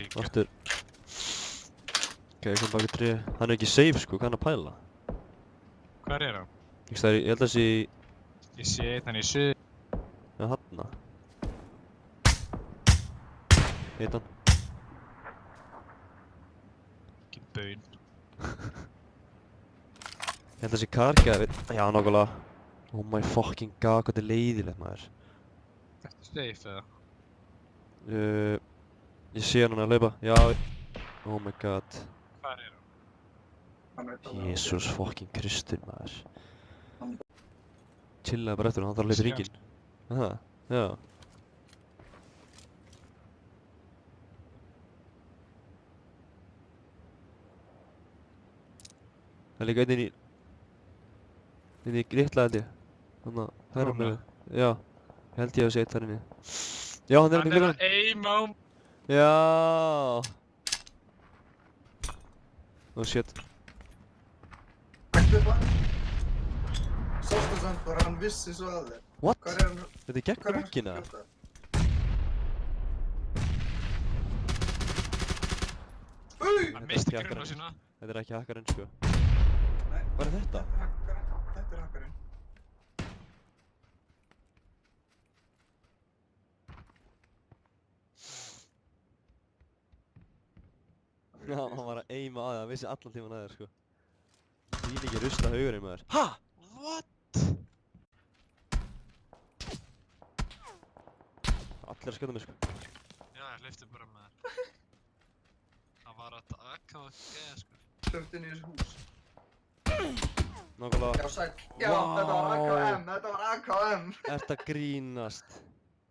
líka. Aftur. Ok, ég kom baka 3. Hann er ekki safe sko, hvað er hann að pæla? Hvar er hann? Ég held að sé í... Ég sé einn hann í suð. Já, hanna. Heit hann. Ekki baun. Ég held að sé karga, já nokkulega. Oh my fucking god, hvað þetta er leiðilegt maður. Ertu safe eða? Ég sé hann að hlaupa, já. Oh my god. Hvar er hann? Jesús fucking Kristur maður. Chillaði bara eftir hann, hann þarf að hlaupa í ringinn. Aha, já. Það er líka einn inn í Gritla held ég. Þannig að það er með, já. Ég held ég að sé eitt þar inni. Já, hann er Hann hann í er glugganum. að aim á... Já. Oh shit. Sástu samt bara hann vissi svo að þér. What? Hvar er hann? Þetta er gegn veggina. Hann misti grunna sína. Þetta er ekki hakkarinn sko. Nei. Hvað er þetta? Þetta er hakkarinn. Já, hann var að aima að það, hann vissi allan tíman að þér sko. Þvín ekki rusta haugurinn maður. Ha? What? Allir að skjóta mig sko. Já, ég hleypti bara með þér. Hann var að taka og geða sko. Hlöft inn í þessu hús. Nákvæmlega. Já, sæll. Já, þetta var AKM. Þetta var AKM. Ert að grínast.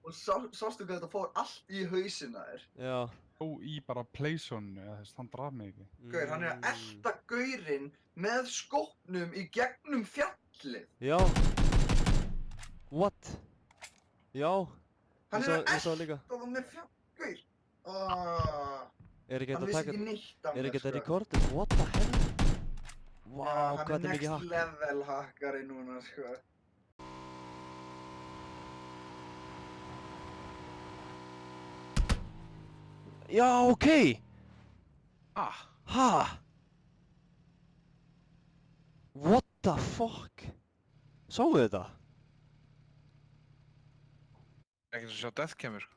Og sástu hvað þetta fór allt í hausinn að þér. Já. Ó, í bara playzone, eða þess, hann draf mig ekki. Gaur, hann er að elta gaurinn með skópnum í gegnum fjallið. Já. What? Já. Hann Ég er að sá það líka. elta það með fjall... Gaur. Er ekki Hann þetta að vissi taka... ekki neitt af Er mér, ekki þetta sko. recorded? What the hell? Vá, Já, hvað þetta er mikið hann hakk. er next level hakkari núna, sko. Já, ok. Ah! Ha? What the fuck? Sáu þið þetta? Ekki svo sjá deathcamur sko.